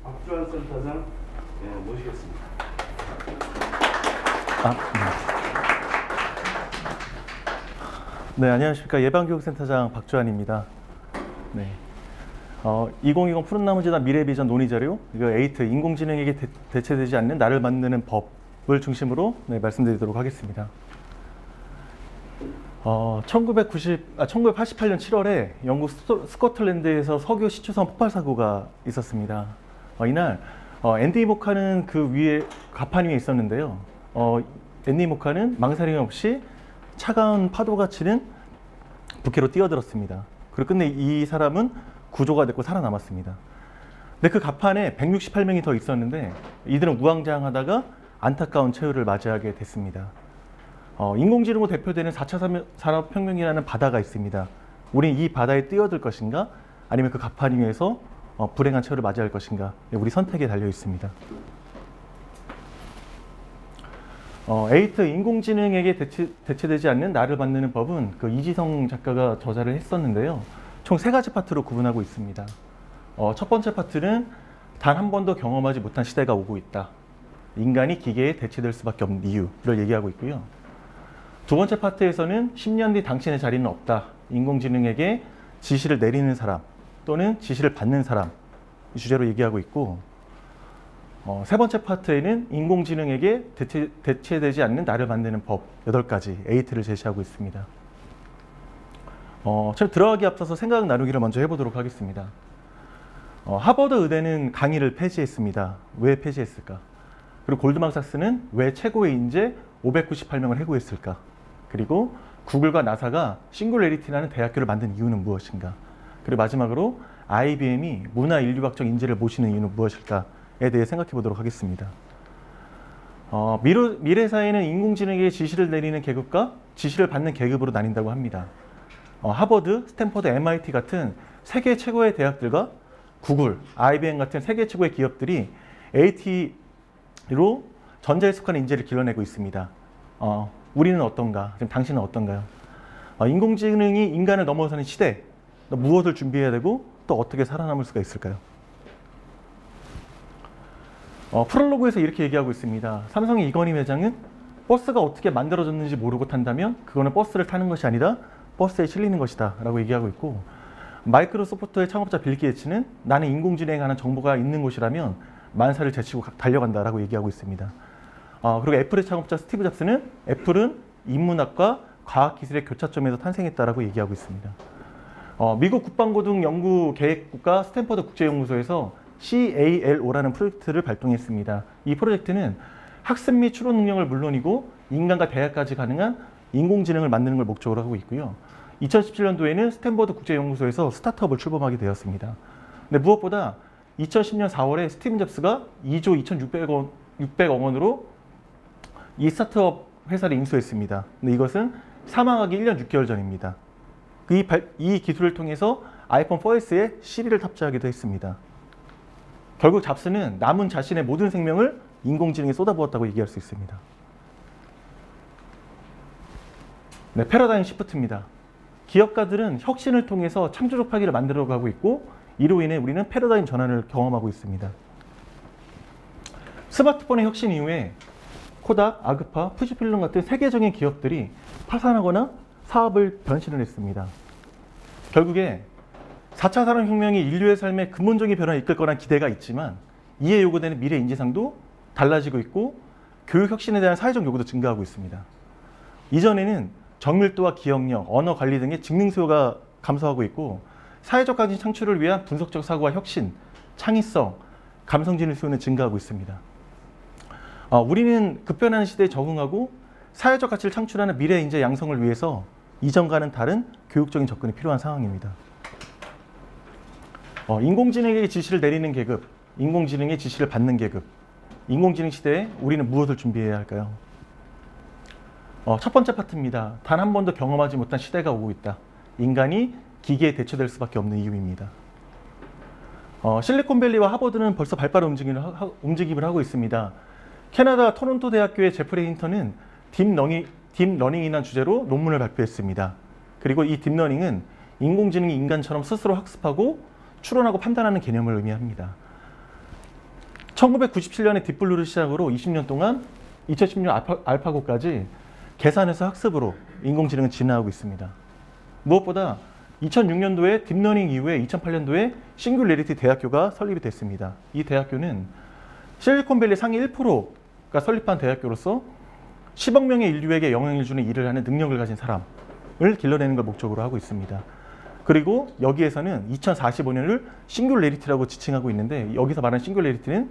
박주환 센터장 모시겠습니다. 네, 안녕하십니까. 예방교육센터장 박주환입니다. 네. 2020 푸른나무 재단 미래비전 논의자료, 이거 에이트 인공지능에게 대체되지 않는 나를 만드는 법을 중심으로 말씀드리도록 하겠습니다. 1988년 7월에 영국 스코틀랜드에서 석유 시추선 폭발 사고가 있었습니다. 이날 앤디 모카는 그 위에 가판 위에 있었는데요. 앤디 모카는 망설임 없이 차가운 파도가 치는 부캐로 뛰어들었습니다. 그리고 끝내 이 사람은 구조가 됐고 살아남았습니다. 근데 그 가판에 168명이 더 있었는데 이들은 우왕좌왕하다가 안타까운 최후를 맞이하게 됐습니다. 인공지능으로 대표되는 4차 산업혁명이라는 바다가 있습니다. 우린 이 바다에 뛰어들 것인가? 아니면 그 가판 위에서 불행한 최후를 맞이할 것인가? 우리 선택에 달려 있습니다. 에이트 인공지능에게 대체되지 않는 나를 만드는 법은 그 이지성 작가가 저자를 했었는데요. 총 3가지 파트로 구분하고 있습니다. 첫 번째 파트는 단 한 번도 경험하지 못한 시대가 오고 있다. 인간이 기계에 대체될 수밖에 없는 이유를 얘기하고 있고요. 두 번째 파트에서는 10년 뒤 당신의 자리는 없다. 인공지능에게 지시를 내리는 사람 또는 지시를 받는 사람 이 주제로 얘기하고 있고, 세 번째 파트에는 인공지능에게 대체되지 않는 나를 만드는 법 8가지 에이트를 제시하고 있습니다. 제가 들어가기 앞서서 생각 나누기를 먼저 해보도록 하겠습니다. 하버드 의대는 강의를 폐지했습니다. 왜 폐지했을까? 그리고 골드만삭스는 왜 최고의 인재 598명을 해고했을까? 그리고 구글과 나사가 싱귤레리티라는 대학교를 만든 이유는 무엇인가? 그리고 마지막으로 IBM이 문화 인류학적 인재를 모시는 이유는 무엇일까에 대해 생각해 보도록 하겠습니다. 미래 사회는 인공지능에게 지시를 내리는 계급과 지시를 받는 계급으로 나뉜다고 합니다. 하버드, 스탠퍼드, MIT 같은 세계 최고의 대학들과 구글, IBM 같은 세계 최고의 기업들이 AT로 전자에 속하는 인재를 길러내고 있습니다. 우리는 어떤가? 지금 당신은 어떤가요? 인공지능이 인간을 넘어서는 시대, 무엇을 준비해야 되고 또 어떻게 살아남을 수가 있을까요? 프롤로그에서 이렇게 얘기하고 있습니다. 삼성의 이건희 회장은 버스가 어떻게 만들어졌는지 모르고 탄다면 그거는 버스를 타는 것이 아니라 버스에 실리는 것이다 라고 얘기하고 있고, 마이크로소프트의 창업자 빌 게이츠는 나는 인공지능에 관한 정보가 있는 곳이라면 만사를 제치고 달려간다 라고 얘기하고 있습니다. 그리고 애플의 창업자 스티브 잡스는 애플은 인문학과 과학기술의 교차점에서 탄생했다라고 얘기하고 있습니다. 미국 국방고등 연구 계획국가 스탠퍼드 국제연구소에서 CALO라는 프로젝트를 발동했습니다. 이 프로젝트는 학습 및 추론 능력을 물론이고 인간과 대화까지 가능한 인공지능을 만드는 걸 목적으로 하고 있고요. 2017년도에는 스탠퍼드 국제연구소에서 스타트업을 출범하게 되었습니다. 근데 무엇보다 2010년 4월에 스티븐 잡스가 2조 2,600억 원으로 이 스타트업 회사를 인수했습니다. 근데 이것은 사망하기 1년 6개월 전입니다. 이 기술을 통해서 아이폰 4S에 시리를 탑재하기도 했습니다. 결국 잡스는 남은 자신의 모든 생명을 인공지능에 쏟아부었다고 얘기할 수 있습니다. 네, 패러다임 시프트입니다. 기업가들은 혁신을 통해서 창조적 파기를 만들어가고 있고 이로 인해 우리는 패러다임 전환을 경험하고 있습니다. 스마트폰의 혁신 이후에 코닥, 아그파, 푸지필름 같은 세계적인 기업들이 파산하거나 사업을 변신을 했습니다. 결국에 4차 산업혁명이 인류의 삶에 근본적인 변화를 이끌 거란 기대가 있지만 이에 요구되는 미래 인재상도 달라지고 있고 교육 혁신에 대한 사회적 요구도 증가하고 있습니다. 이전에는 정밀도와 기억력, 언어 관리 등의 직능 수요가 감소하고 있고 사회적 가치 창출을 위한 분석적 사고와 혁신, 창의성, 감성지능 수요는 증가하고 있습니다. 우리는 급변하는 시대에 적응하고 사회적 가치를 창출하는 미래 인재 양성을 위해서 이전과는 다른 교육적인 접근이 필요한 상황입니다. 인공지능에게 지시를 내리는 계급, 인공지능의 지시를 받는 계급, 인공지능 시대에 우리는 무엇을 준비해야 할까요? 첫 번째 파트입니다. 단 한 번도 경험하지 못한 시대가 오고 있다. 인간이 기계에 대체될 수밖에 없는 이유입니다. 실리콘밸리와 하버드는 벌써 발빠른 움직임을 하고 있습니다. 캐나다 토론토 대학교의 제프리 힌턴은 딥러닝이라는 주제로 논문을 발표했습니다. 그리고 이 딥러닝은 인공지능이 인간처럼 스스로 학습하고 추론하고 판단하는 개념을 의미합니다. 1997년에 딥블루를 시작으로 20년 동안 2016년 알파고까지 계산에서 학습으로 인공지능은 진화하고 있습니다. 무엇보다 2006년도에 딥러닝 이후에 2008년도에 싱귤레리티 대학교가 설립이 됐습니다. 이 대학교는 실리콘밸리 상위 1%가 설립한 대학교로서 10억 명의 인류에게 영향을 주는 일을 하는 능력을 가진 사람을 길러내는 걸 목적으로 하고 있습니다. 그리고 여기에서는 2045년을 싱귤레리티라고 지칭하고 있는데, 여기서 말하는 싱귤레리티는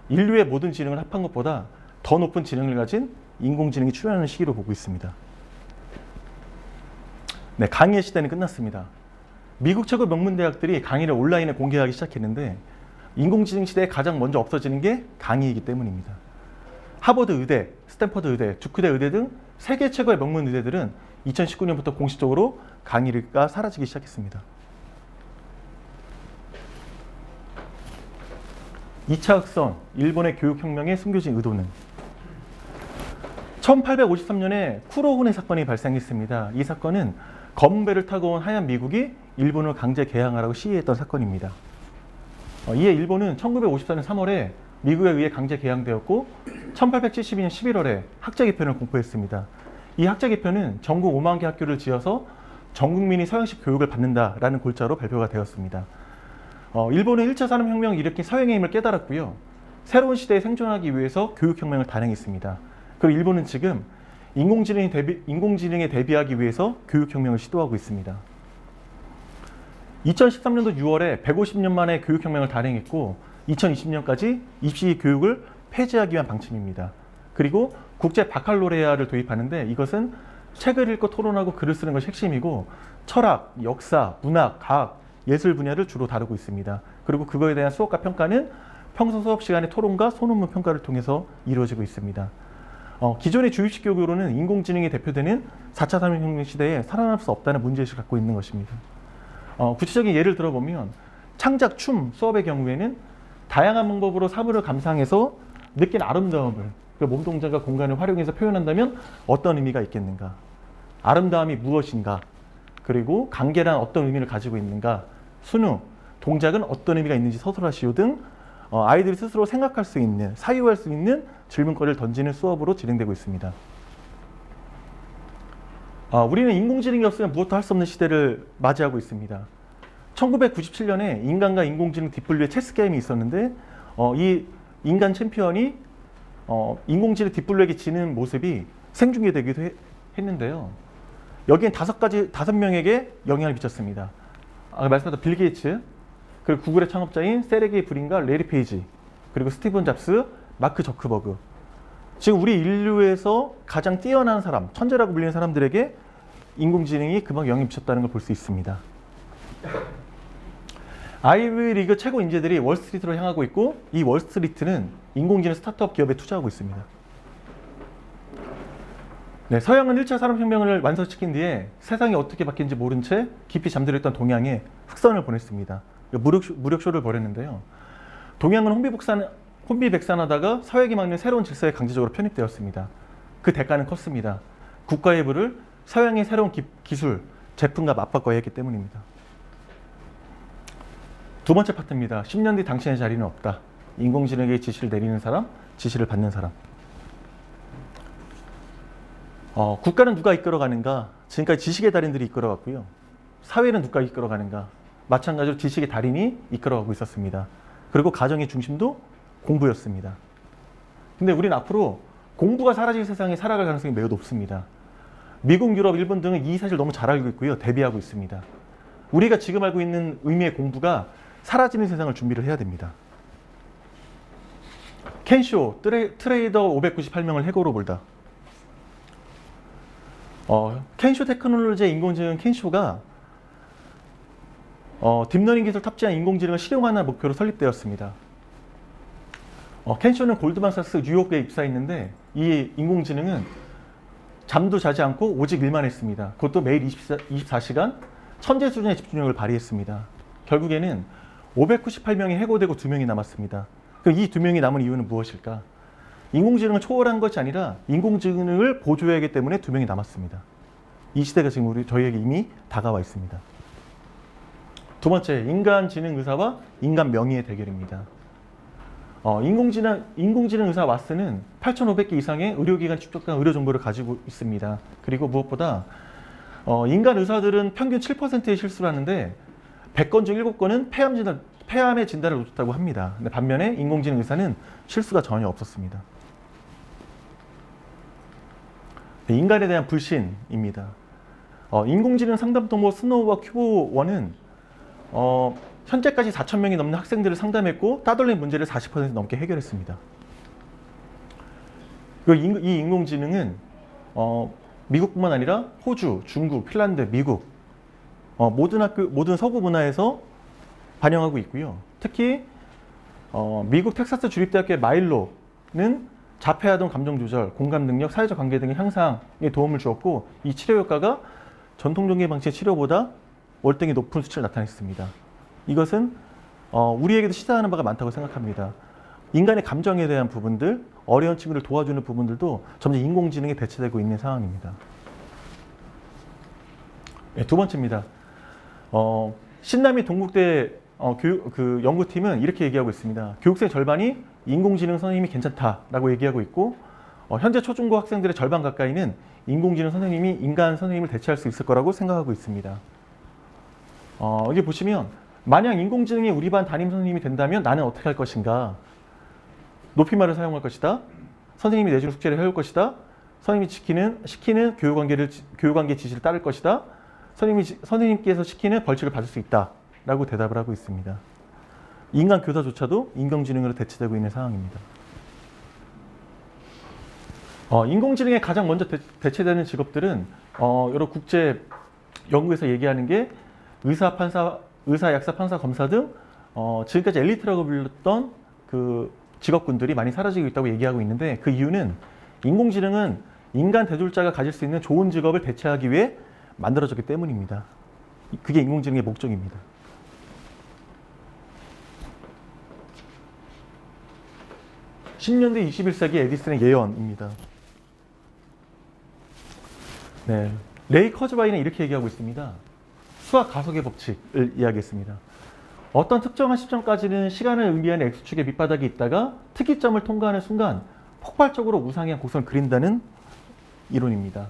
인류의 모든 지능을 합한 것보다 더 높은 지능을 가진 인공지능이 출현하는 시기로 보고 있습니다. 네, 강의의 시대는 끝났습니다. 미국 최고 명문대학들이 강의를 온라인에 공개하기 시작했는데, 인공지능 시대에 가장 먼저 없어지는 게 강의이기 때문입니다. 하버드 의대, 스탠퍼드 의대, 두크대 의대 등 세계 최고의 명문 의대들은 2019년부터 공식적으로 강의가 사라지기 시작했습니다. 2차 흑선, 일본의 교육혁명의 숨겨진 의도는? 1853년에 쿠로혼의 사건이 발생했습니다. 이 사건은 검은 배를 타고 온 하얀 미국이 일본을 강제 개항하라고 시위했던 사건입니다. 이에 일본은 1954년 3월에 미국에 의해 강제 개항되었고 1872년 11월에 학제 개편을 공포했습니다. 이 학제 개편은 전국 5만 개 학교를 지어서 전 국민이 서양식 교육을 받는다라는 골자로 발표가 되었습니다. 일본은 1차 산업혁명을 일으킨 서양의 힘을 깨달았고요. 새로운 시대에 생존하기 위해서 교육혁명을 단행했습니다. 그리고 일본은 지금 인공지능에 대비하기 위해서 교육혁명을 시도하고 있습니다. 2013년도 6월에 150년 만에 교육혁명을 단행했고 2020년까지 입시 교육을 폐지하기 위한 방침입니다. 그리고 국제 바칼로레아를 도입하는데, 이것은 책을 읽고 토론하고 글을 쓰는 것이 핵심이고 철학, 역사, 문학, 과학, 예술 분야를 주로 다루고 있습니다. 그리고 그거에 대한 수업과 평가는 평소 수업 시간의 토론과 소논문 평가를 통해서 이루어지고 있습니다. 기존의 주입식 교육으로는 인공지능이 대표되는 4차 산업혁명 시대에 살아남을 수 없다는 문제의식을 갖고 있는 것입니다. 구체적인 예를 들어보면 창작, 춤 수업의 경우에는 다양한 방법으로 사물을 감상해서 느낀 아름다움을, 그 몸동작과 공간을 활용해서 표현한다면 어떤 의미가 있겠는가? 아름다움이 무엇인가? 그리고 관계란 어떤 의미를 가지고 있는가? 순우, 동작은 어떤 의미가 있는지 서술하시오 등 아이들이 스스로 생각할 수 있는, 사유할 수 있는 질문거리를 던지는 수업으로 진행되고 있습니다. 우리는 인공지능이 없으면 무엇도 할 수 없는 시대를 맞이하고 있습니다. 1997년에 인간과 인공지능 딥블루의 체스 게임이 있었는데, 이 인간 챔피언이 인공지능 딥블루에게 지는 모습이 생중계되기도 했는데요. 여기엔 5명에게 영향을 미쳤습니다. 말씀드린 빌 게이츠, 그리고 구글의 창업자인 세르게이 브린과 레리 페이지, 그리고 스티븐 잡스, 마크 저크버그. 지금 우리 인류에서 가장 뛰어난 사람, 천재라고 불리는 사람들에게 인공지능이 그만 영향을 미쳤다는 걸 볼 수 있습니다. 아이비리그 최고 인재들이 월스트리트로 향하고 있고, 이 월스트리트는 인공지능 스타트업 기업에 투자하고 있습니다. 네, 서양은 1차 산업혁명을 완성시킨 뒤에 세상이 어떻게 바뀌는지 모른 채 깊이 잠들었던 동양에 흑선을 보냈습니다. 무력쇼를 벌였는데요. 동양은 혼비백산하다가 서양이 막는 새로운 질서에 강제적으로 편입되었습니다. 그 대가는 컸습니다. 국가의 부를 서양의 새로운 기술, 제품과 맞바꿔야 했기 때문입니다. 두 번째 파트입니다. 10년 뒤 당신의 자리는 없다. 인공지능에게 지시를 내리는 사람, 지시를 받는 사람. 국가는 누가 이끌어가는가? 지금까지 지식의 달인들이 이끌어갔고요. 사회는 누가 이끌어가는가? 마찬가지로 지식의 달인이 이끌어가고 있었습니다. 그리고 가정의 중심도 공부였습니다. 근데 우리는 앞으로 공부가 사라질 세상에 살아갈 가능성이 매우 높습니다. 미국, 유럽, 일본 등은 이 사실 너무 잘 알고 있고요. 대비하고 있습니다. 우리가 지금 알고 있는 의미의 공부가 사라지는 세상을 준비를 해야 됩니다. 켄쇼, 트레이더 598명을 해고로 몰다. 켄쇼 테크놀로지의 인공지능 켄쇼가 딥러닝 기술 탑재한 인공지능을 실용하는 목표로 설립되었습니다. 켄쇼는 골드만삭스 뉴욕에 입사했는데, 이 인공지능은 잠도 자지 않고 오직 일만 했습니다. 그것도 매일 24시간 천재 수준의 집중력을 발휘했습니다. 결국에는 598명이 해고되고 2명이 남았습니다. 그럼 이 2명이 남은 이유는 무엇일까? 인공지능을 초월한 것이 아니라 인공지능을 보조해야 하기 때문에 2명이 남았습니다. 이 시대가 지금 저희에게 이미 다가와 있습니다. 두 번째, 인간 지능 의사와 인간 명의의 대결입니다. 인공지능 의사 와스는 8,500개 이상의 의료기관 축적한 의료 정보를 가지고 있습니다. 그리고 무엇보다 인간 의사들은 평균 7%의 실수를 하는데 100건 중 7건은 폐암의 진단을 놓쳤다고 합니다. 근데 반면에 인공지능 의사는 실수가 전혀 없었습니다. 네, 인간에 대한 불신입니다. 인공지능 상담 도모 스노우와 큐브1은 현재까지 4,000명이 넘는 학생들을 상담했고 따돌린 문제를 40% 넘게 해결했습니다. 이 인공지능은 미국뿐만 아니라 호주, 중국, 핀란드, 미국 모든 서구 문화에서 반영하고 있고요. 특히 미국 텍사스 주립대학교의 마일로는 자폐아동 감정 조절, 공감 능력, 사회적 관계 등의 향상에 도움을 주었고 이 치료 효과가 전통 종교 방식의 치료보다 월등히 높은 수치를 나타냈습니다. 이것은 우리에게도 시사하는 바가 많다고 생각합니다. 인간의 감정에 대한 부분들, 어려운 친구를 도와주는 부분들도 점점 인공지능에 대체되고 있는 상황입니다. 네, 두 번째입니다. 신남이 동국대 연구팀은 이렇게 얘기하고 있습니다. 교육생 절반이 인공지능 선생님이 괜찮다라고 얘기하고 있고 현재 초중고 학생들의 절반 가까이는 인공지능 선생님이 인간 선생님을 대체할 수 있을 거라고 생각하고 있습니다. 여기 보시면 만약 인공지능이 우리 반 담임 선생님이 된다면 나는 어떻게 할 것인가? 높임말을 사용할 것이다. 선생님이 내주는 숙제를 해올 것이다. 선생님이 시키는 교육관계 지시를 따를 것이다. 선생님께서 시키는 벌칙을 받을 수 있다. 라고 대답을 하고 있습니다. 인간 교사조차도 인공지능으로 대체되고 있는 상황입니다. 인공지능에 가장 먼저 대체되는 직업들은 여러 국제 연구에서 얘기하는 게 의사, 약사, 판사, 검사 등 지금까지 엘리트라고 불렸던 그 직업군들이 많이 사라지고 있다고 얘기하고 있는데 그 이유는 인공지능은 인간 대졸자가 가질 수 있는 좋은 직업을 대체하기 위해 만들어졌기 때문입니다. 그게 인공지능의 목적입니다. (10년대) 21세기 에디슨의 예언입니다. 네, 레이 커즈바이는 이렇게 얘기하고 있습니다. 수학 가속의 법칙을 이야기했습니다. 어떤 특정한 시점까지는 시간을 의미하는 X축의 밑바닥에 있다가 특이점을 통과하는 순간 폭발적으로 우상향 곡선을 그린다는 이론입니다.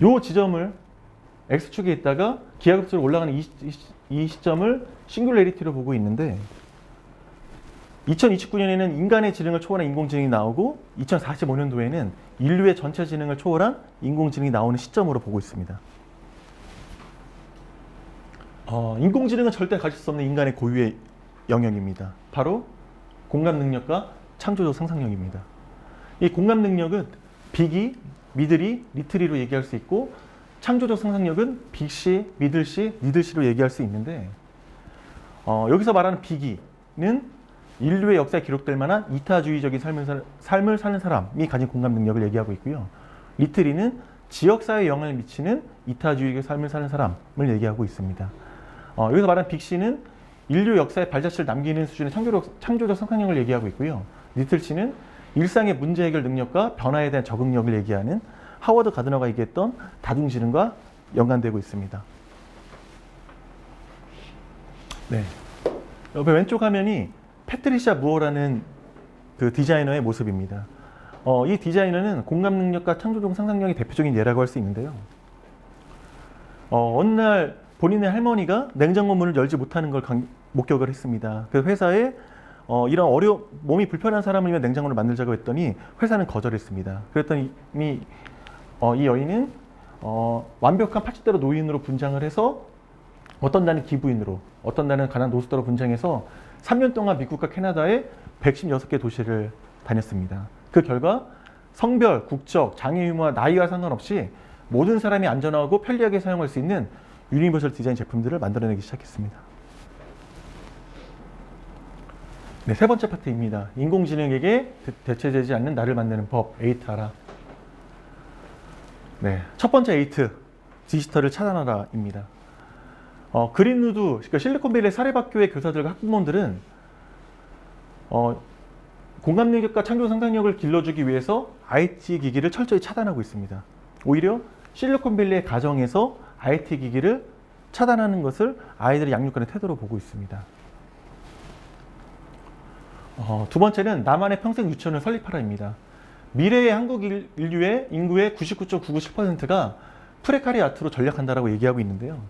이 지점을 X축에 있다가 기하급수로 올라가는 이 시점을 싱귤레리티로 보고 있는데 2029년에는 인간의 지능을 초월한 인공지능이 나오고 2045년도에는 인류의 전체 지능을 초월한 인공지능이 나오는 시점으로 보고 있습니다. 인공지능은 절대 가질 수 없는 인간의 고유의 영역입니다. 바로 공감 능력과 창조적 상상력입니다. 이 공감 능력은 빅이, 미들이, 리틀이로 얘기할 수 있고 창조적 상상력은 빅시, 미들시, 리들시로 얘기할 수 있는데 여기서 말하는 빅이는 인류의 역사에 기록될 만한 이타주의적인 삶을 사는 사람이 가진 공감 능력을 얘기하고 있고요. 리틀이는 지역사회에 영향을 미치는 이타주의적인 삶을 사는 사람을 얘기하고 있습니다. 여기서 말하는 빅시는 인류 역사에 발자취를 남기는 수준의 창조적 상상력을 얘기하고 있고요. 리틀시는 일상의 문제 해결 능력과 변화에 대한 적응력을 얘기하는 하워드 가드너가 얘기했던 다중지능과 연관되고 있습니다. 네. 옆에 왼쪽 화면이 패트리샤 무어라는 그 디자이너의 모습입니다. 이 디자이너는 공감 능력과 창조적 상상력이 대표적인 예라고 할 수 있는데요. 어느 날 본인의 할머니가 냉장고 문을 열지 못하는 걸 목격을 했습니다. 그래서 회사에 이런 몸이 불편한 사람을 위해 냉장고를 만들자고 했더니 회사는 거절했습니다. 그랬더니 이 여인은 완벽한 80대로 노인으로 분장을 해서 어떤 날은 기부인으로, 어떤 날은 가난 노숙자로 분장해서 3년 동안 미국과 캐나다의 116개 도시를 다녔습니다. 그 결과 성별, 국적, 장애 유무와 나이와 상관없이 모든 사람이 안전하고 편리하게 사용할 수 있는 유니버설 디자인 제품들을 만들어내기 시작했습니다. 네, 세 번째 파트입니다. 인공지능에게 대체되지 않는 나를 만드는 법, 에이트하라. 네, 첫 번째 에이트, 디지털을 차단하라입니다. 그린우드, 그러니까 실리콘밸리 사립학교의 교사들과 학부모들은 공감 능력과 창조 상상력을 길러주기 위해서 IT 기기를 철저히 차단하고 있습니다. 오히려 실리콘밸리의 가정에서 IT 기기를 차단하는 것을 아이들의 양육하는 태도로 보고 있습니다. 두 번째는 나만의 평생 유치원을 설립하라입니다. 미래의 한국 인류의 인구의 99.997%가 프레카리아트로 전락한다라고 얘기하고 있는데요.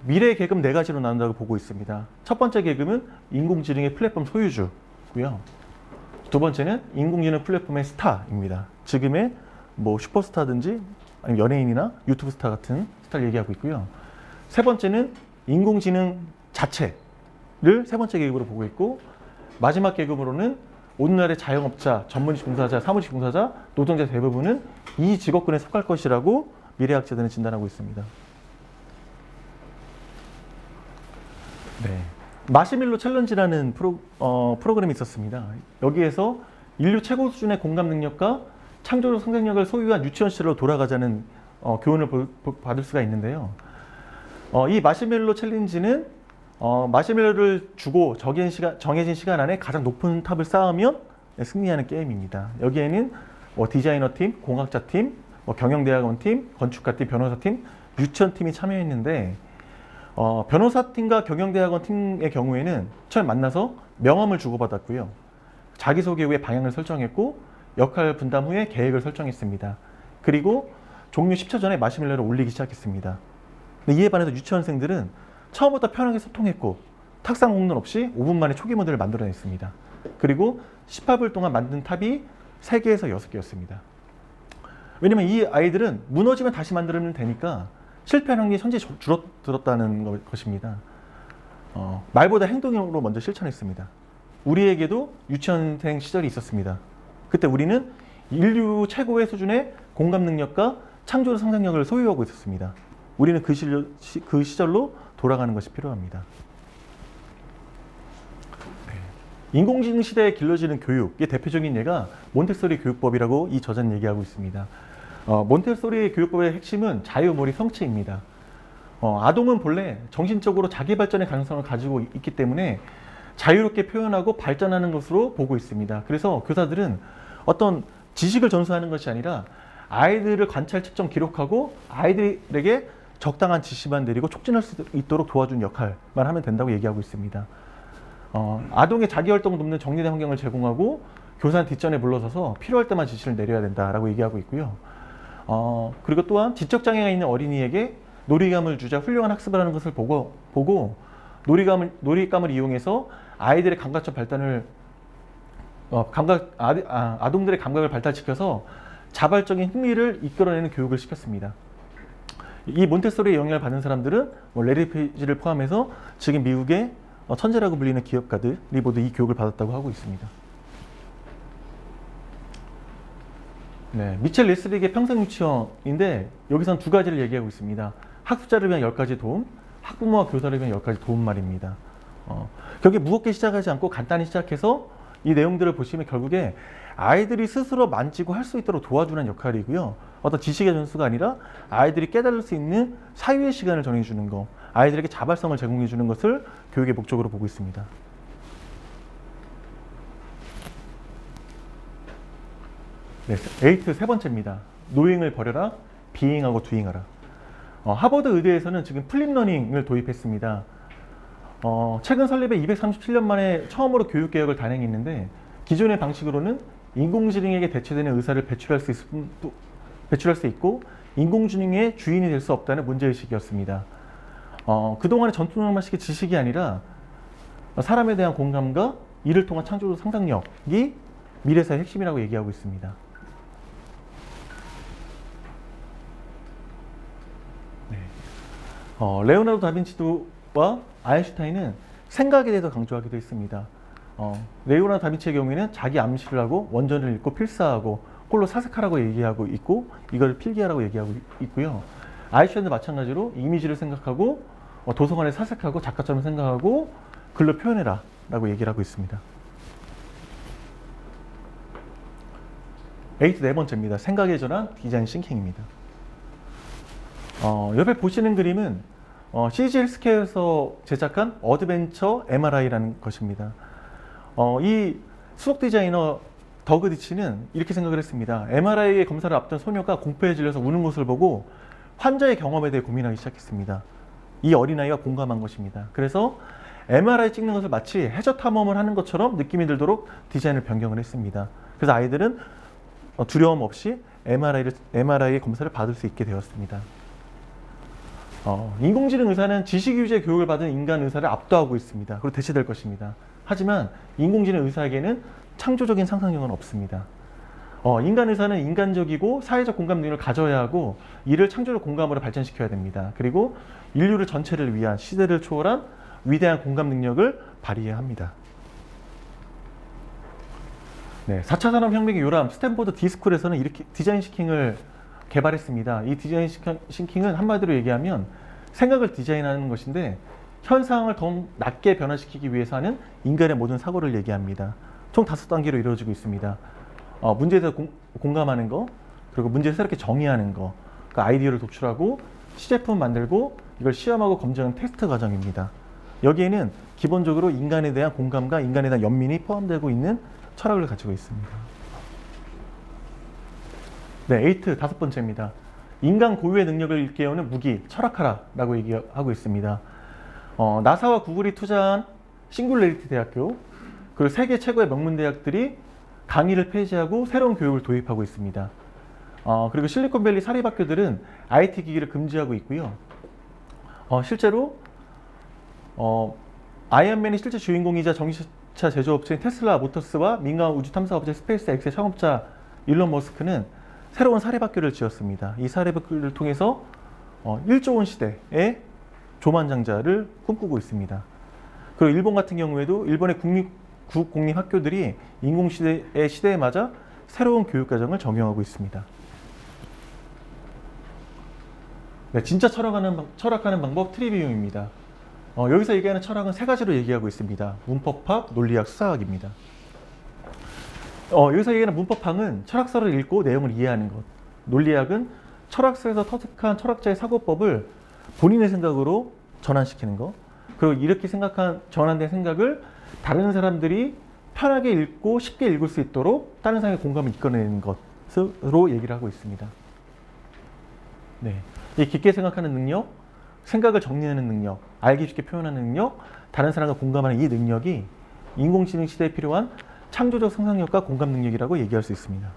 미래의 계급 네 가지로 나눈다고 보고 있습니다. 첫 번째 계급은 인공지능의 플랫폼 소유주고요. 두 번째는 인공지능 플랫폼의 스타입니다. 지금의 뭐 슈퍼스타든지 아니면 연예인이나 유튜브 스타 같은 스타를 얘기하고 있고요. 세 번째는 인공지능 자체를 세 번째 계급으로 보고 있고, 마지막 계급으로는 오늘날의 자영업자, 전문직 종사자, 사무직 종사자, 노동자 대부분은 이 직업군에 속할 것이라고 미래학자들은 진단하고 있습니다. 네. 마시멜로 챌린지라는 프로그램이 있었습니다. 여기에서 인류 최고 수준의 공감 능력과 창조적 상상력을 소유한 유치원 시절로 돌아가자는 교훈을 받을 수가 있는데요. 이 마시멜로 챌린지는 마시멜로를 주고 정해진 시간 안에 가장 높은 탑을 쌓으면 승리하는 게임입니다. 여기에는 디자이너 팀, 공학자 팀, 경영대학원 팀, 건축가 팀, 변호사 팀, 유치원 팀이 참여했는데, 변호사 팀과 경영대학원 팀의 경우에는 처음 만나서 명함을 주고받았고요. 자기소개 후에 방향을 설정했고, 역할 분담 후에 계획을 설정했습니다. 그리고 종료 10초 전에 마시멜로를 올리기 시작했습니다. 근데 이에 반해서 유치원생들은 처음부터 편하게 소통했고, 탁상 공론 없이 5분 만에 초기 모델을 만들어냈습니다. 그리고 18분 동안 만든 탑이 3개에서 6개였습니다. 왜냐면 이 아이들은 무너지면 다시 만들면 되니까 실패 확률이 현재 줄어들었다는 것입니다. 말보다 행동으로 먼저 실천했습니다. 우리에게도 유치원생 시절이 있었습니다. 그때 우리는 인류 최고의 수준의 공감 능력과 창조적 상상력을 소유하고 있었습니다. 우리는 그 시절로 돌아가는 것이 필요합니다. 인공지능 시대에 길러지는 교육의 대표적인 예가 몬테소리 교육법이라고 이 저자는 얘기하고 있습니다. 몬테소리 교육법의 핵심은 자유몰이 성취입니다. 아동은 본래 정신적으로 자기 발전의 가능성을 가지고 있기 때문에 자유롭게 표현하고 발전하는 것으로 보고 있습니다. 그래서 교사들은 어떤 지식을 전수하는 것이 아니라 아이들을 관찰, 측정, 기록하고 아이들에게 적당한 지시만 내리고 촉진할 수 있도록 도와준 역할만 하면 된다고 얘기하고 있습니다. 아동의 자기활동을 돕는 정리된 환경을 제공하고 교사는 뒷전에 물러서서 필요할 때만 지시를 내려야 된다라고 얘기하고 있고요. 그리고 또한 지적장애가 있는 어린이에게 놀이감을 주자 훌륭한 학습을 하는 것을 보고 놀이감을 이용해서 아이들의 감각적 발달을 아동들의 감각을 발달시켜서 자발적인 흥미를 이끌어내는 교육을 시켰습니다. 이 몬테소리의 영향을 받은 사람들은 레리 페이지를 포함해서 지금 미국의 천재라고 불리는 기업가들이 모두 이 교육을 받았다고 하고 있습니다. 네, 미첼 레스릭의 평생 유치원인데 여기서는 두 가지를 얘기하고 있습니다. 학습자를 위한 10가지 도움, 학부모와 교사를 위한 10가지 도움 말입니다. 결국에 무겁게 시작하지 않고 간단히 시작해서 이 내용들을 보시면 결국에 아이들이 스스로 만지고 할 수 있도록 도와주는 역할이고요. 어떤 지식의 전수가 아니라 아이들이 깨달을 수 있는 사유의 시간을 정해주는 것, 아이들에게 자발성을 제공해주는 것을 교육의 목적으로 보고 있습니다. 네, 8 세 번째입니다. 노잉을 버려라, 비잉하고 두잉하라. 하버드 의대에서는 지금 플립러닝을 도입했습니다. 최근 설립에 237년 만에 처음으로 교육개혁을 단행했는데, 기존의 방식으로는 인공지능에게 대체되는 의사를 배출할 수 있고 인공지능의 주인이 될 수 없다는 문제의식이었습니다. 그동안의 전투능 방식의 지식이 아니라 사람에 대한 공감과 이를 통한 창조적 상상력이 미래사의 핵심이라고 얘기하고 있습니다. 네. 레오나르도 다빈치와 아인슈타인은 생각에 대해서 강조하기도 했습니다. 레오나르도 다빈치의 경우에는 자기 암시를 하고 원전을 읽고 필사하고 홀로 사색하라고 얘기하고 있고 이걸 필기하라고 얘기하고 있고요. 아인슈타인도 마찬가지로 이미지를 생각하고 도서관에 사색하고 작가처럼 생각하고 글로 표현해라 라고 얘기를 하고 있습니다. 8 네 번째입니다. 생각의 전환, 디자인 싱킹입니다. 옆에 보시는 그림은 CG 헬스케어에서 제작한 어드벤처 MRI라는 것입니다. 이 수석 디자이너 더그 디치는 이렇게 생각을 했습니다. MRI의 검사를 앞둔 소녀가 공포에 질려서 우는 모습을 보고 환자의 경험에 대해 고민하기 시작했습니다. 이 어린아이가 공감한 것입니다. 그래서 MRI 찍는 것을 마치 해저 탐험을 하는 것처럼 느낌이 들도록 디자인을 변경을 했습니다. 그래서 아이들은 두려움 없이 MRI 검사를 받을 수 있게 되었습니다. 인공지능 의사는 지식유지의 교육을 받은 인간 의사를 압도하고 있습니다. 그리고 대체될 것입니다. 하지만 인공지능 의사에게는 창조적인 상상력은 없습니다. 인간 의사는 인간적이고 사회적 공감 능력을 가져야 하고 이를 창조적 공감으로 발전시켜야 됩니다. 그리고 인류를 전체를 위한 시대를 초월한 위대한 공감 능력을 발휘해야 합니다. 네, 4차 산업혁명의 요람 스탠포드 디스쿨에서는 이렇게 디자인 싱킹을 개발했습니다. 이 디자인 싱킹은 한마디로 얘기하면 생각을 디자인하는 것인데 현상을 더 낮게 변화시키기 위해서 하는 인간의 모든 사고를 얘기합니다. 총 5단계로 이루어지고 있습니다. 문제에 대해서 공감하는 거, 그리고 문제를 새롭게 정의하는 거, 그 아이디어를 도출하고 시제품 만들고 이걸 시험하고 검증하는 테스트 과정입니다. 여기에는 기본적으로 인간에 대한 공감과 인간에 대한 연민이 포함되고 있는 철학을 가지고 있습니다. 네, 8, 5번째입니다. 인간 고유의 능력을 일깨우는 무기, 철학하라라고 얘기하고 있습니다. 나사와 구글이 투자한 싱귤레리티 대학교, 그리고 세계 최고의 명문 대학들이 강의를 폐지하고 새로운 교육을 도입하고 있습니다. 그리고 실리콘밸리 사립학교들은 IT 기기를 금지하고 있고요. 실제로 아이언맨이 실제 주인공이자 전기차 제조업체인 테슬라 모터스와 민간 우주 탐사업체 스페이스X의 창업자 일론 머스크는 새로운 사립학교를 지었습니다. 이 사립학교를 통해서 1조 원 시대의 조만장자를 꿈꾸고 있습니다. 그리고 일본 같은 경우에도 일본의 국립학교들이 인공시대의 시대에 맞아 새로운 교육과정을 적용하고 있습니다. 네, 진짜 철학하는 방법 트리비움입니다. 여기서 얘기하는 철학은 3가지로 얘기하고 있습니다. 문법학, 논리학, 수사학입니다. 여기서 얘기하는 문법학은 철학서를 읽고 내용을 이해하는 것. 논리학은 철학서에서 터득한 철학자의 사고법을 본인의 생각으로 전환시키는 것. 그리고 이렇게 전환된 생각을 다른 사람들이 편하게 읽고 쉽게 읽을 수 있도록 다른 사람의 공감을 이끌어내는 것으로 얘기를 하고 있습니다. 네. 이 깊게 생각하는 능력, 생각을 정리하는 능력, 알기 쉽게 표현하는 능력, 다른 사람과 공감하는 이 능력이 인공지능 시대에 필요한 창조적 상상력과 공감 능력이라고 얘기할 수 있습니다.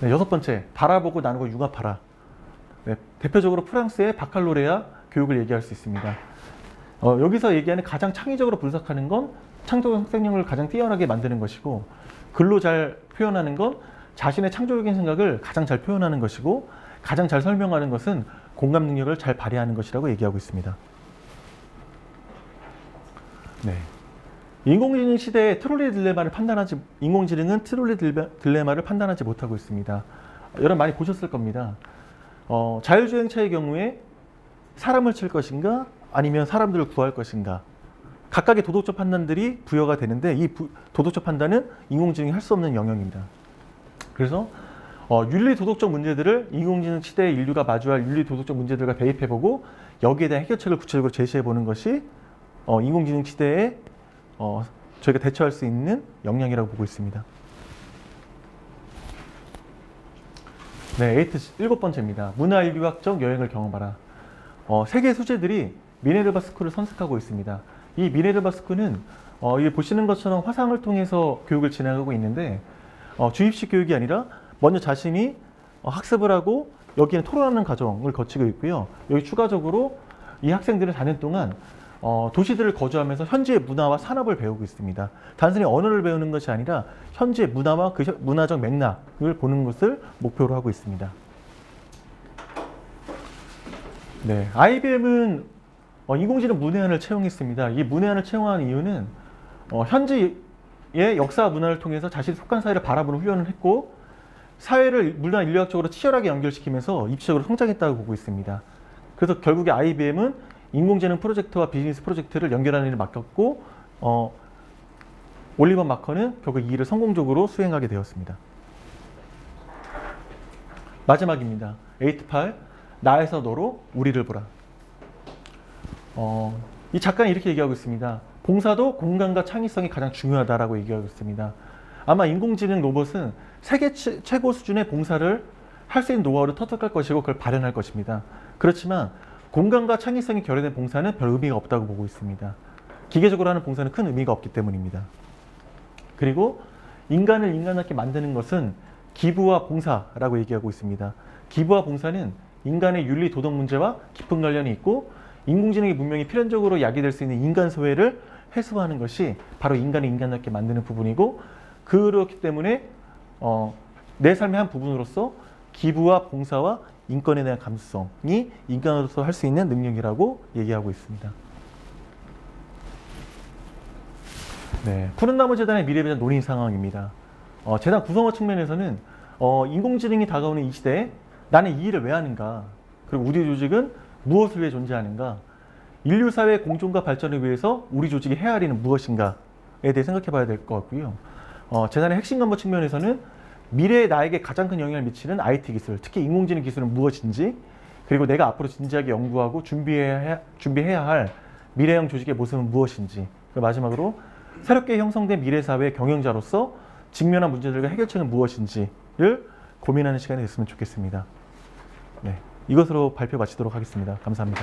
네, 6번째, 바라보고 나누고 융합하라. 네, 대표적으로 프랑스의 바칼로레아 교육을 얘기할 수 있습니다. 여기서 얘기하는 가장 창의적으로 분석하는 건 창조적 상상력을 가장 뛰어나게 만드는 것이고, 글로 잘 표현하는 건 자신의 창조적인 생각을 가장 잘 표현하는 것이고, 가장 잘 설명하는 것은 공감 능력을 잘 발휘하는 것이라고 얘기하고 있습니다. 네. 인공지능 시대의 인공지능은 트롤리 딜레마를 판단하지 못하고 있습니다. 여러분 많이 보셨을 겁니다. 자율주행차의 경우에 사람을 칠 것인가 아니면 사람들을 구할 것인가, 각각의 도덕적 판단들이 부여가 되는데 이 도덕적 판단은 인공지능이 할 수 없는 영역입니다. 그래서 윤리 도덕적 문제들을 인공지능 시대의 인류가 마주할 윤리 도덕적 문제들과 대입해보고 여기에 대한 해결책을 구체적으로 제시해보는 것이 인공지능 시대에 저희가 대처할 수 있는 역량이라고 보고 있습니다. 네, 7번째입니다. 문화인류학적 여행을 경험하라. 세계 수재들이 미네르바 스쿨을 선택하고 있습니다. 이 미네르바 스쿨은 보시는 것처럼 화상을 통해서 교육을 진행하고 있는데 주입식 교육이 아니라 먼저 자신이 학습을 하고 여기는 토론하는 과정을 거치고 있고요. 여기 추가적으로 이 학생들은 4년 동안 도시들을 거주하면서 현지의 문화와 산업을 배우고 있습니다. 단순히 언어를 배우는 것이 아니라 현지의 문화와 그 문화적 맥락을 보는 것을 목표로 하고 있습니다. 네, IBM은 인공지능 문해안을 채용했습니다. 이 문해안을 채용한 이유는 현지의 역사 문화를 통해서 자신이 속한 사회를 바라보는 훈련을 했고 사회를 문화 인류학적으로 치열하게 연결시키면서 입시적으로 성장했다고 보고 있습니다. 그래서 결국에 IBM은 인공지능 프로젝트와 비즈니스 프로젝트를 연결하는 일을 맡겼고 올리버 마커는 결국 이 일을 성공적으로 수행하게 되었습니다. 마지막입니다. 8, 나에서 너로 우리를 보라. 이 작가는 이렇게 얘기하고 있습니다. 봉사도 공간과 창의성이 가장 중요하다라고 얘기하고 있습니다. 아마 인공지능 로봇은 세계 최고 수준의 봉사를 할 수 있는 노하우를 터득할 것이고 그걸 발현할 것입니다. 그렇지만 공간과 창의성이 결여된 봉사는 별 의미가 없다고 보고 있습니다. 기계적으로 하는 봉사는 큰 의미가 없기 때문입니다. 그리고 인간을 인간답게 만드는 것은 기부와 봉사라고 얘기하고 있습니다. 기부와 봉사는 인간의 윤리 도덕 문제와 깊은 관련이 있고 인공지능의 문명이 필연적으로 야기될 수 있는 인간 소외를 해소하는 것이 바로 인간을 인간답게 만드는 부분이고, 그렇기 때문에 내 삶의 한 부분으로서 기부와 봉사와 인권에 대한 감수성이 인간으로서 할 수 있는 능력이라고 얘기하고 있습니다. 네, 푸른나무 재단의 미래에 대한 논의 상황입니다. 재단 구성원 측면에서는 인공지능이 다가오는 이 시대에 나는 이 일을 왜 하는가, 그리고 우리 조직은 무엇을 위해 존재하는가, 인류 사회의 공존과 발전을 위해서 우리 조직이 해야 할 일은 무엇인가에 대해 생각해 봐야 될 것 같고요. 재단의 핵심 간부 측면에서는 미래에 나에게 가장 큰 영향을 미치는 IT 기술, 특히 인공지능 기술은 무엇인지, 그리고 내가 앞으로 진지하게 연구하고 준비해야 할 미래형 조직의 모습은 무엇인지, 그리고 마지막으로 새롭게 형성된 미래사회의 경영자로서 직면한 문제들과 해결책은 무엇인지를 고민하는 시간이 됐으면 좋겠습니다. 네, 이것으로 발표 마치도록 하겠습니다. 감사합니다.